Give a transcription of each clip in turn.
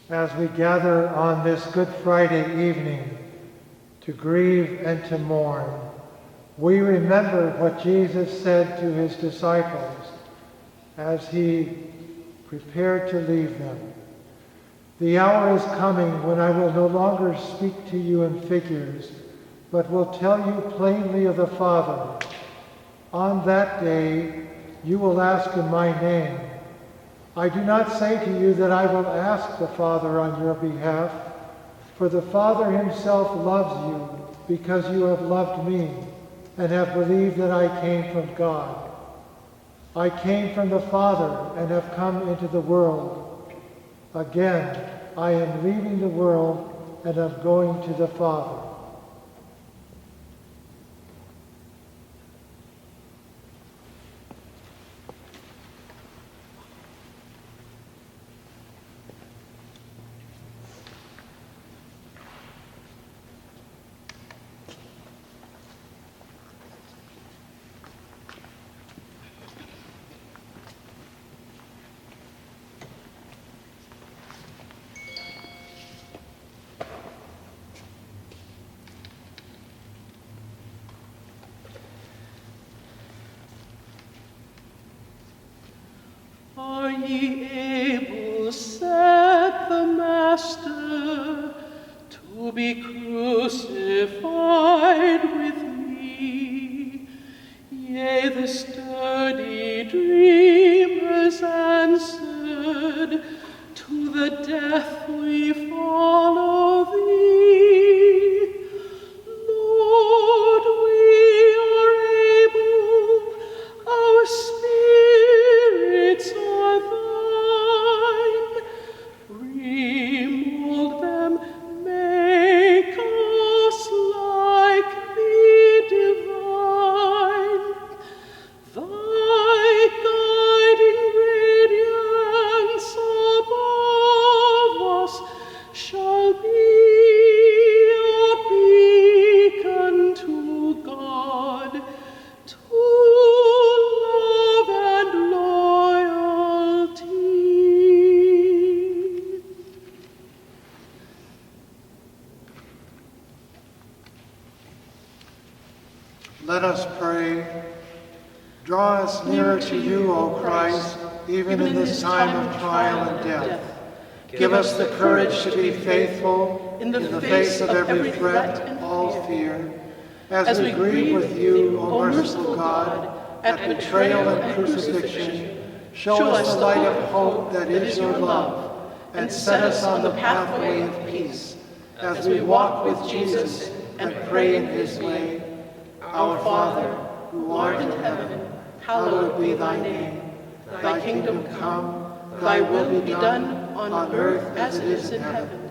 As we gather on this Good Friday evening to grieve and to mourn, we remember what Jesus said to his disciples as he prepared to leave them. The hour is coming when I will no longer speak to you in figures, but will tell you plainly of the Father. On that day you will ask in my name. I do not say to you that I will ask the Father on your behalf, for the Father himself loves you because you have loved me and have believed that I came from God. I came from the Father and have come into the world. Again, I am leaving the world and am going to the Father. Are ye able, said the Master, to be crucified with me? Yea, the sturdy dreamers answered, to the death we follow thee. Lord, we are able, our spirits are thine. Remold them, make us like thee divine. Thy guiding radiance above us shall be a beacon to God, to love and loyalty. Let us pray. Draw us nearer to you, O Christ, even in this time of trial and death. Give us the courage to be faithful in the face of every threat and all fear, as we grieve with you, O merciful God, at betrayal and crucifixion. Show us the light of hope that is your love, and set us on the pathway of peace, as we walk with Jesus and pray in his way. Our Father, who art in heaven, hallowed be thy name. Thy kingdom come, thy will be done on earth as it is in heaven.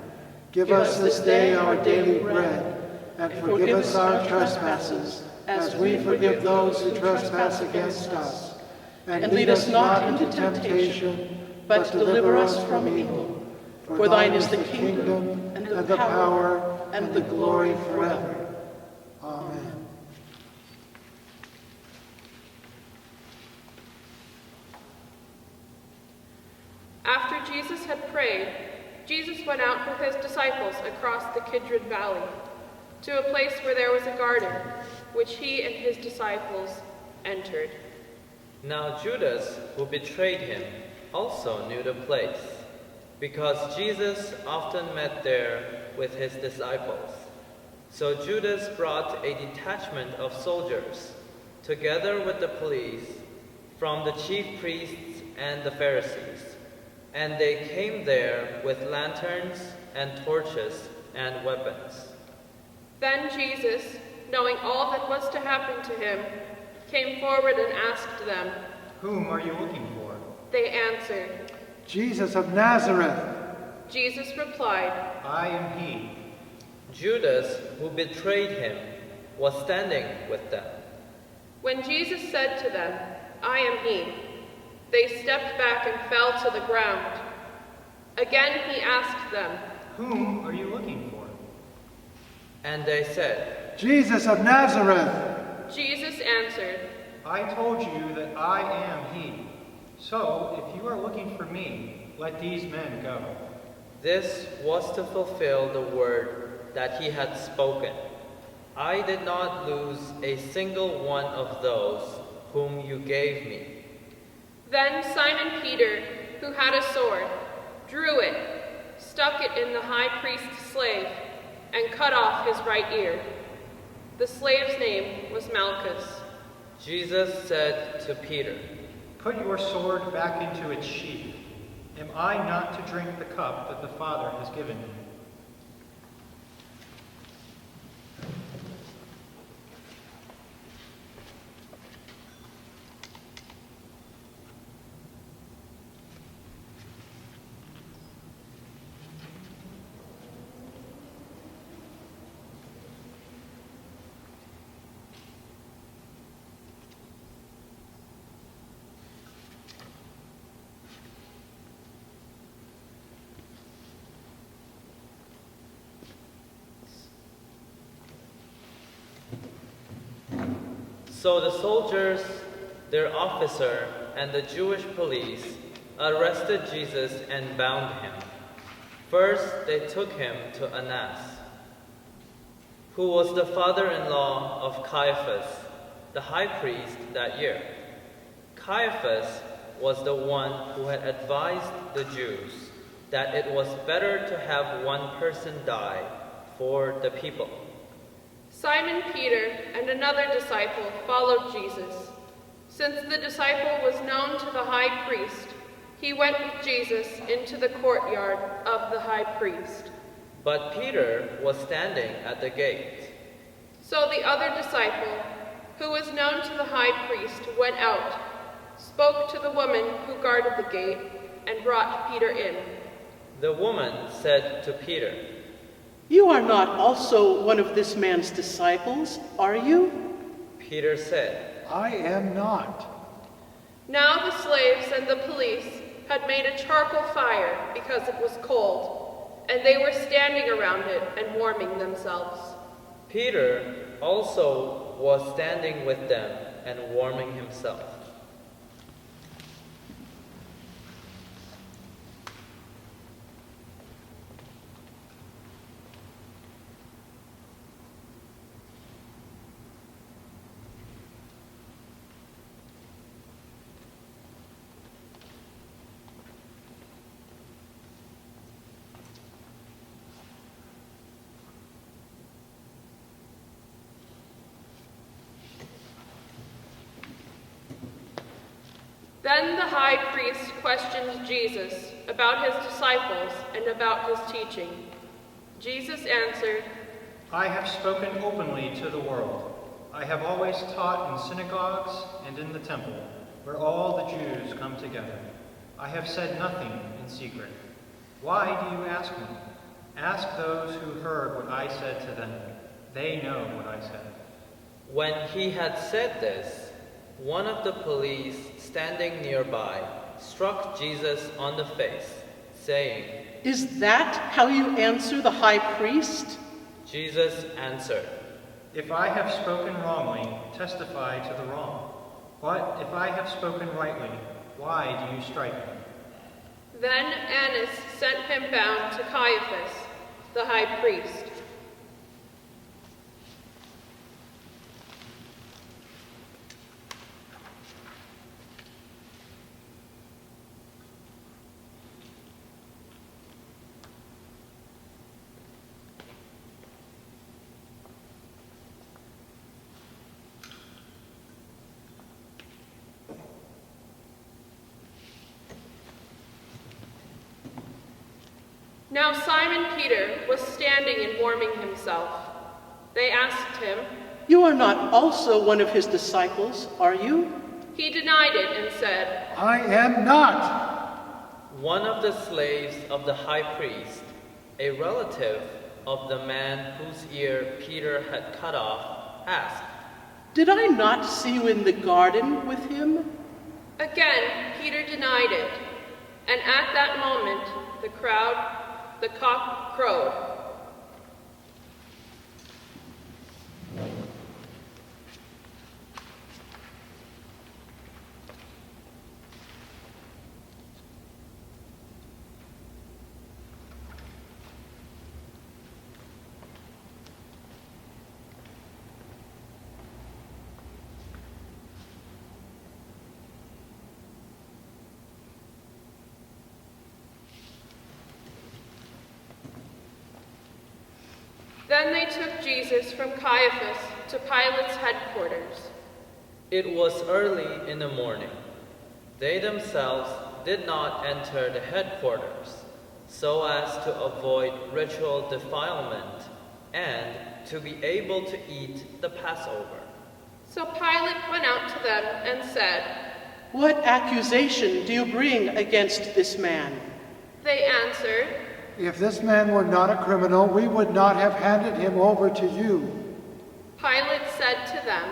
Give us this day our daily bread, and forgive us our trespasses, as we forgive those who trespass against us. And lead us not into temptation, but deliver us from evil. For thine is the kingdom, and the power, and the glory forever. Amen. After Jesus had prayed, Jesus went out with his disciples across the Kidron Valley, to a place where there was a garden, which he and his disciples entered. Now Judas, who betrayed him, also knew the place, because Jesus often met there with his disciples. So Judas brought a detachment of soldiers, together with the police, from the chief priests and the Pharisees. And they came there with lanterns and torches and weapons. Then Jesus, knowing all that was to happen to him, came forward and asked them. Whom are you looking for? They answered, Jesus of Nazareth. Jesus replied, I am he. Judas, who betrayed him, was standing with them. When Jesus said to them, I am he, they stepped back and fell to the ground. Again he asked them, Whom are you looking for? And they said, Jesus of Nazareth. Jesus answered, I told you that I am he. So, if you are looking for me, let these men go. This was to fulfill the word that he had spoken. I did not lose a single one of those whom you gave me. Then Simon Peter, who had a sword, drew it, stuck it in the high priest's slave, and cut off his right ear. The slave's name was Malchus. Jesus said to Peter, Put your sword back into its sheath. Am I not to drink the cup that the Father has given me? So the soldiers, their officer, and the Jewish police arrested Jesus and bound him. First, they took him to Annas, who was the father-in-law of Caiaphas, the high priest that year. Caiaphas was the one who had advised the Jews that it was better to have one person die for the people. Simon Peter and another disciple followed Jesus. Since the disciple was known to the high priest, he went with Jesus into the courtyard of the high priest. But Peter was standing at the gate. So the other disciple, who was known to the high priest, went out, spoke to the woman who guarded the gate, and brought Peter in. The woman said to Peter, You are not also one of this man's disciples, are you? Peter said, I am not. Now the slaves and the police had made a charcoal fire because it was cold, and they were standing around it and warming themselves. Peter also was standing with them and warming himself. Then the high priest questioned Jesus about his disciples and about his teaching. Jesus answered, I have spoken openly to the world. I have always taught in synagogues and in the temple, where all the Jews come together. I have said nothing in secret. Why do you ask me? Ask those who heard what I said to them. They know what I said. When he had said this, one of the police standing nearby struck Jesus on the face, saying, Is that how you answer the high priest? Jesus answered, If I have spoken wrongly, testify to the wrong. But if I have spoken rightly, why do you strike me? Then Annas sent him bound to Caiaphas, the high priest. Now Simon Peter was standing and warming himself. They asked him, You are not also one of his disciples, are you? He denied it and said, I am not. one of the slaves of the high priest, a relative of the man whose ear Peter had cut off, asked, Did I not see you in the garden with him? Again Peter denied it, and at that moment the cock crowed. Then they took Jesus from Caiaphas to Pilate's headquarters. It was early in the morning. They themselves did not enter the headquarters, so as to avoid ritual defilement and to be able to eat the Passover. So Pilate went out to them and said, "What accusation do you bring against this man?" They answered, If this man were not a criminal, we would not have handed him over to you. Pilate said to them,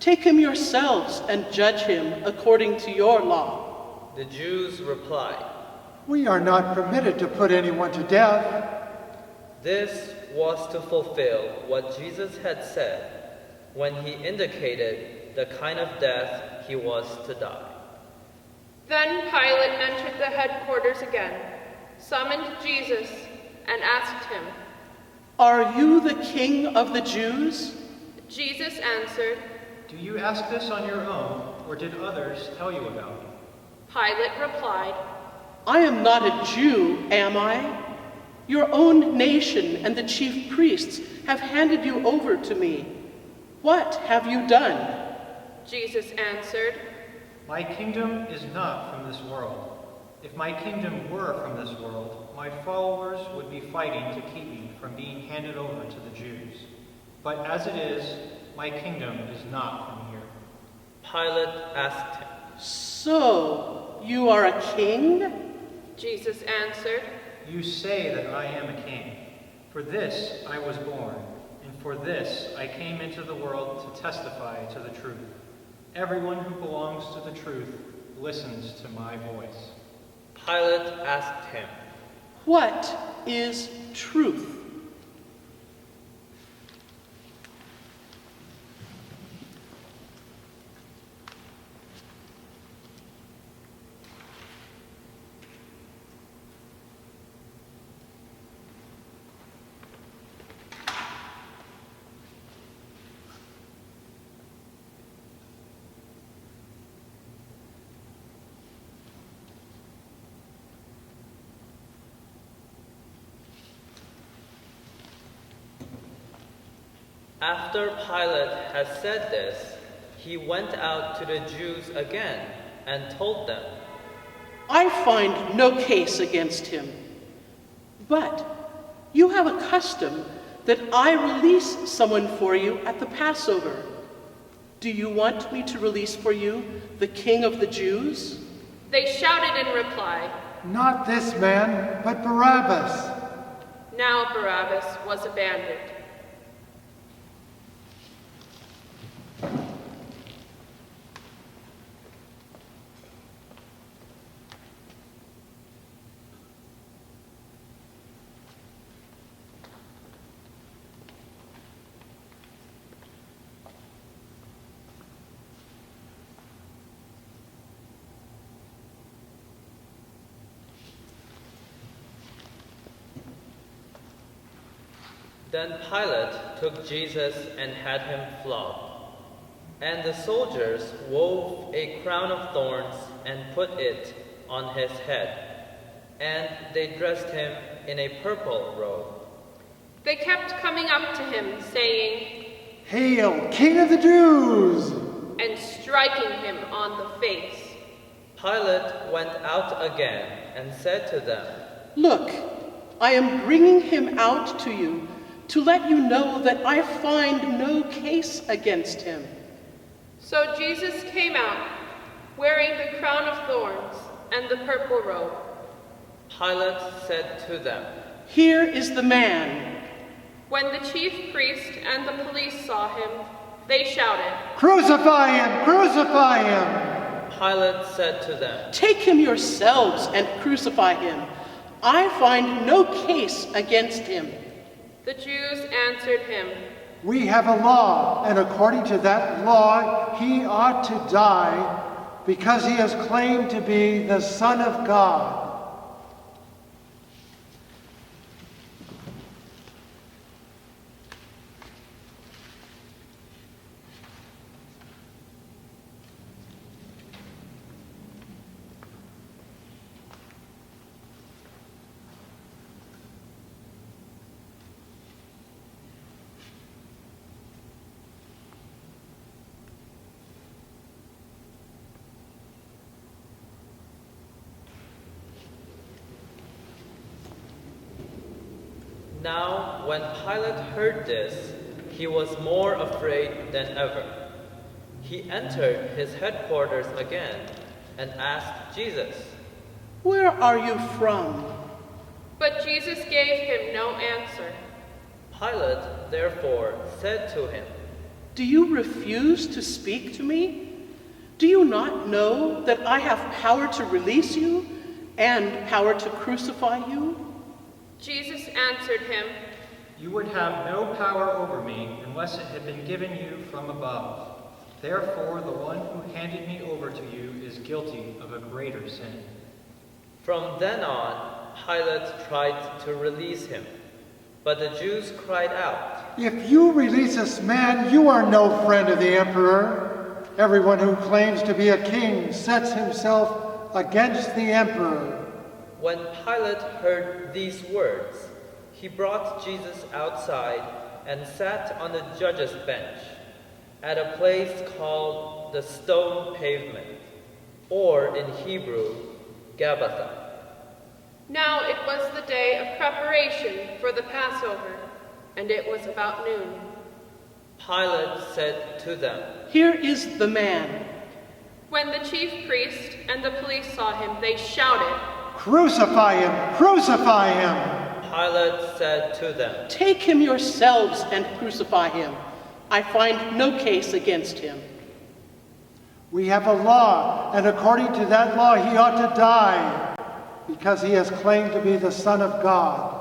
"Take him yourselves and judge him according to your law." The Jews replied, We are not permitted to put anyone to death. This was to fulfill what Jesus had said when he indicated the kind of death he was to die. Then Pilate entered the headquarters again, summoned Jesus, and asked him, "Are you the king of the Jews?" Jesus answered, Do you ask this on your own, or did others tell you about me? Pilate replied, "I am not a Jew, am I? Your own nation and the chief priests have handed you over to me. What have you done?" Jesus answered, My kingdom is not from this world. If my kingdom were from this world, my followers would be fighting to keep me from being handed over to the Jews. But as it is, my kingdom is not from here. Pilate asked him, "So, you are a king?" Jesus answered, You say that I am a king. For this I was born, and for this I came into the world to testify to the truth. Everyone who belongs to the truth listens to my voice. Pilate asked him, "What is truth?" After Pilate had said this, he went out to the Jews again and told them, "I find no case against him. But you have a custom that I release someone for you at the Passover. Do you want me to release for you the King of the Jews?" They shouted in reply. Not this man, but Barabbas. Now Barabbas was abandoned. Then Pilate took Jesus and had him flogged. And the soldiers wove a crown of thorns and put it on his head. And they dressed him in a purple robe. They kept coming up to him, saying, Hail, King of the Jews! and striking him on the face. Pilate went out again and said to them, "Look, I am bringing him out to you to let you know that I find no case against him." So Jesus came out, wearing the crown of thorns and the purple robe. Pilate said to them, "Here is the man." When the chief priest and the police saw him, they shouted, Crucify him! Crucify him! Pilate said to them, "Take him yourselves and crucify him. I find no case against him." The Jews answered him, We have a law, and according to that law, he ought to die because he has claimed to be the Son of God. Now, when Pilate heard this, he was more afraid than ever. He entered his headquarters again and asked Jesus, "Where are you from?" But Jesus gave him no answer. Pilate therefore said to him, "Do you refuse to speak to me? Do you not know that I have power to release you and power to crucify you?" Jesus answered him, You would have no power over me unless it had been given you from above. Therefore, the one who handed me over to you is guilty of a greater sin. From then on, Pilate tried to release him, but the Jews cried out, If you release this man, you are no friend of the emperor. Everyone who claims to be a king sets himself against the emperor. When Pilate heard these words, he brought Jesus outside and sat on the judge's bench at a place called the Stone Pavement, or in Hebrew, Gabbatha. Now it was the day of preparation for the Passover, and it was about noon. Pilate said to them, "Here is the man." When the chief priest and the police saw him, they shouted, Crucify him! Crucify him! Pilate said to them, "Take him yourselves and crucify him. I find no case against him." We have a law, and according to that law he ought to die, because he has claimed to be the Son of God.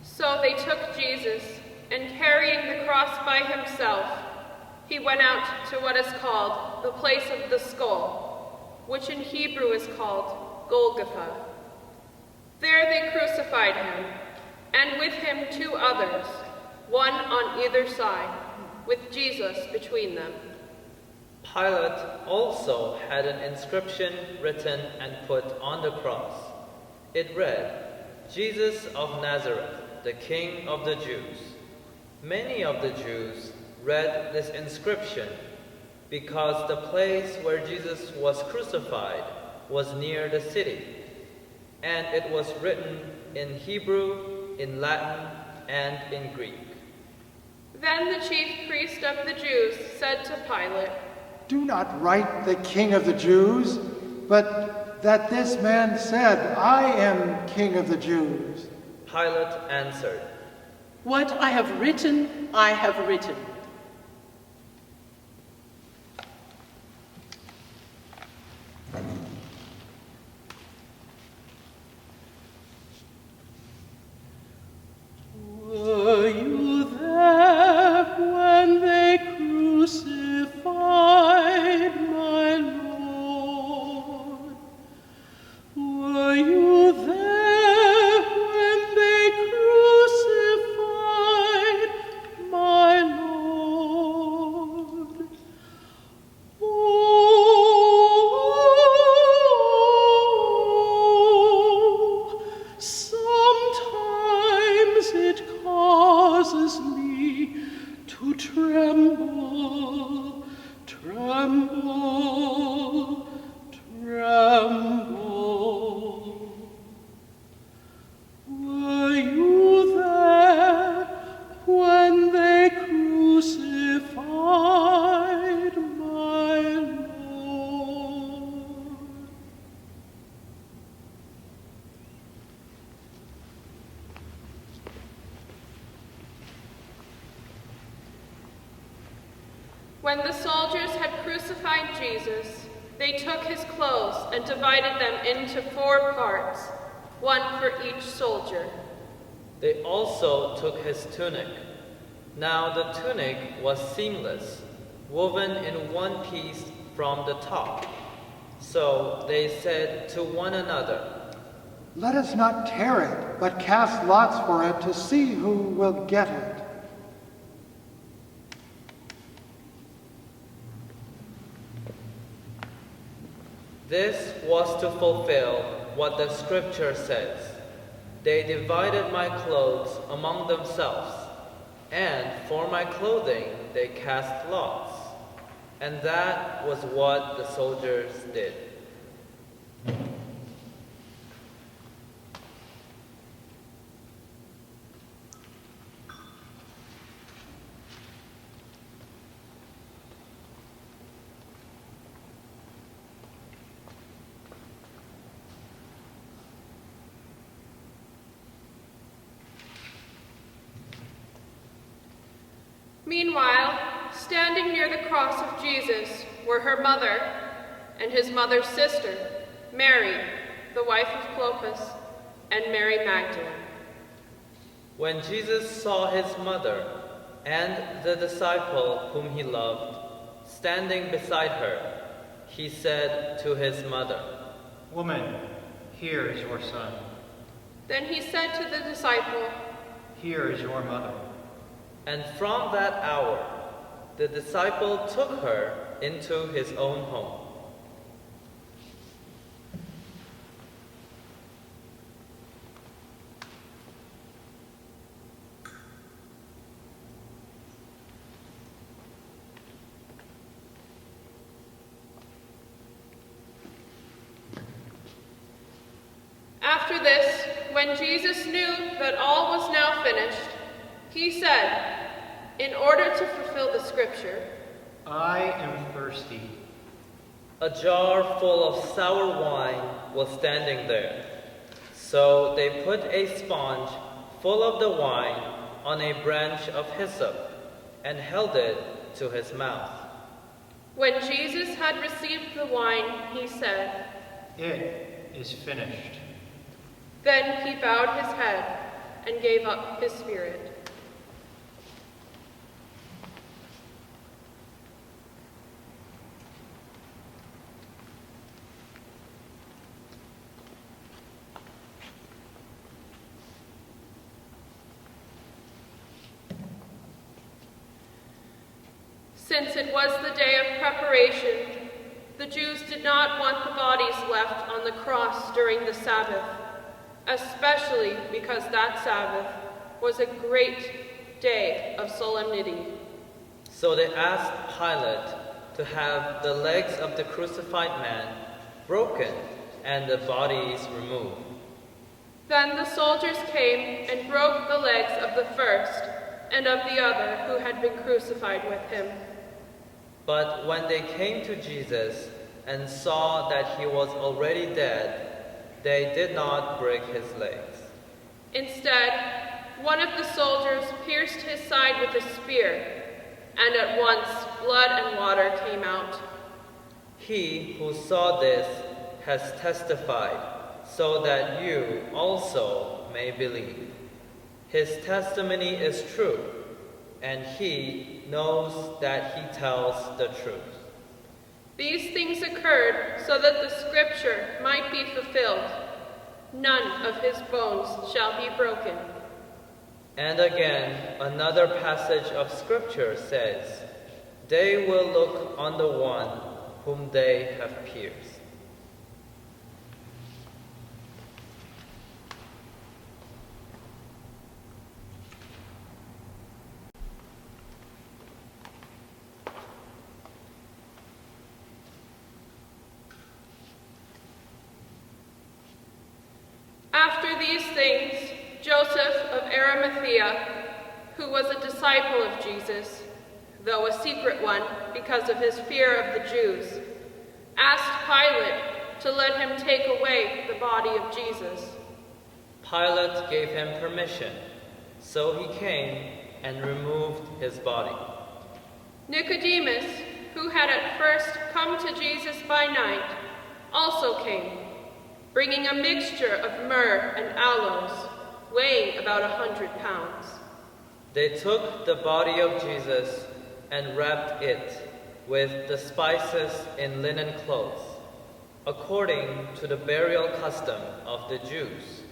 So they took Jesus, and carrying the cross by himself, he went out to what is called the place of the skull, which in Hebrew is called Golgotha. There they crucified him, and with him 2 others, one on either side, with Jesus between them. Pilate also had an inscription written and put on the cross. It read, Jesus of Nazareth, the King of the Jews. Many of the Jews read this inscription because the place where Jesus was crucified was near the city, and it was written in Hebrew, in Latin, and in Greek. Then the chief priest of the Jews said to Pilate, Do not write the King of the Jews, but that this man said, I am King of the Jews. Pilate answered, "What I have written, I have written." Were you there when they crucified my Lord? Were you there when they crucified my Lord? Oh, sometimes it causes me to tremble, tremble, tremble. Were you there when they crucified my Lord? When the soldiers had crucified Jesus, they took his clothes and divided them into 4 parts, one for each soldier. They also took his tunic. Now the tunic was seamless, woven in one piece from the top. So they said to one another, Let us not tear it, but cast lots for it to see who will get it. This was to fulfill what the scripture says. They divided my clothes among themselves, and for my clothing they cast lots. And that was what the soldiers did. Meanwhile, standing near the cross of Jesus were her mother and his mother's sister, Mary, the wife of Clopas, and Mary Magdalene. When Jesus saw his mother and the disciple whom he loved standing beside her, he said to his mother, "Woman, here is your son. Then he said to the disciple, Here is your mother." And from that hour, the disciple took her into his own home. After this, when Jesus knew that all was now finished, he said, in order to fulfill the scripture, I am thirsty. A jar full of sour wine was standing there. So they put a sponge full of the wine on a branch of hyssop and held it to his mouth. When Jesus had received the wine, he said, It is finished. Then he bowed his head and gave up his spirit. Since it was the day of preparation, the Jews did not want the bodies left on the cross during the Sabbath, especially because that Sabbath was a great day of solemnity. So they asked Pilate to have the legs of the crucified man broken and the bodies removed. Then the soldiers came and broke the legs of the first and of the other who had been crucified with him. But when they came to Jesus and saw that he was already dead, they did not break his legs. Instead, one of the soldiers pierced his side with a spear, and at once blood and water came out. He who saw this has testified, so that you also may believe. His testimony is true, and he knows that he tells the truth. These things occurred so that the scripture might be fulfilled. None of his bones shall be broken. And again, another passage of scripture says, they will look on the one whom they have pierced. After these things, Joseph of Arimathea, who was a disciple of Jesus, though a secret one because of his fear of the Jews, asked Pilate to let him take away the body of Jesus. Pilate gave him permission, so he came and removed his body. Nicodemus, who had at first come to Jesus by night, also came, bringing a mixture of myrrh and aloes, weighing about 100 pounds. They took the body of Jesus and wrapped it with the spices in linen clothes according to the burial custom of the Jews.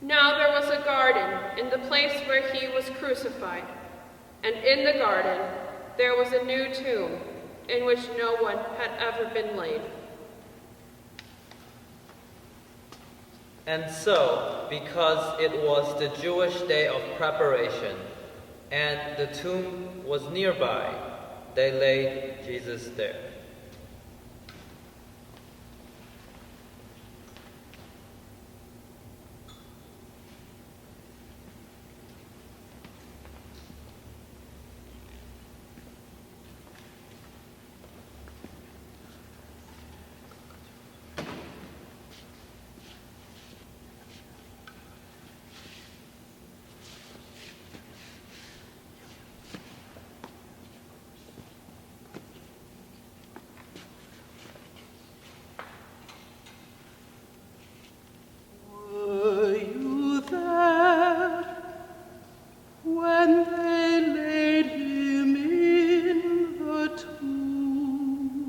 Now there was a garden in the place where he was crucified, and in the garden there was a new tomb in which no one had ever been laid. And so, because it was the Jewish day of preparation, and the tomb was nearby, they laid Jesus there. Were you there when they laid him in the tomb?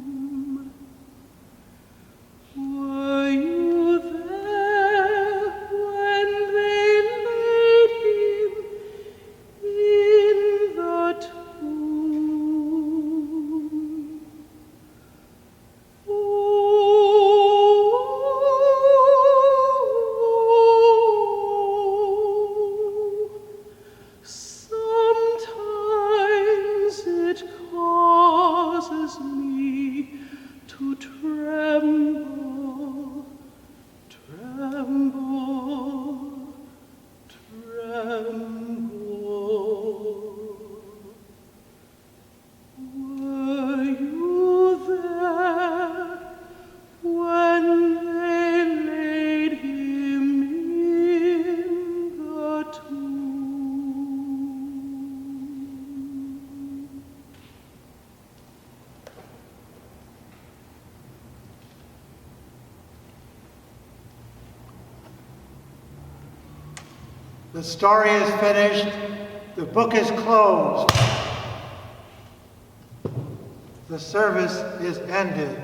Were you there when they laid him in the tomb? Sometimes it causes me to tremble, tremble, tremble. Were you there when they laid him in the tomb? The story is finished. The book is closed. The service is ended.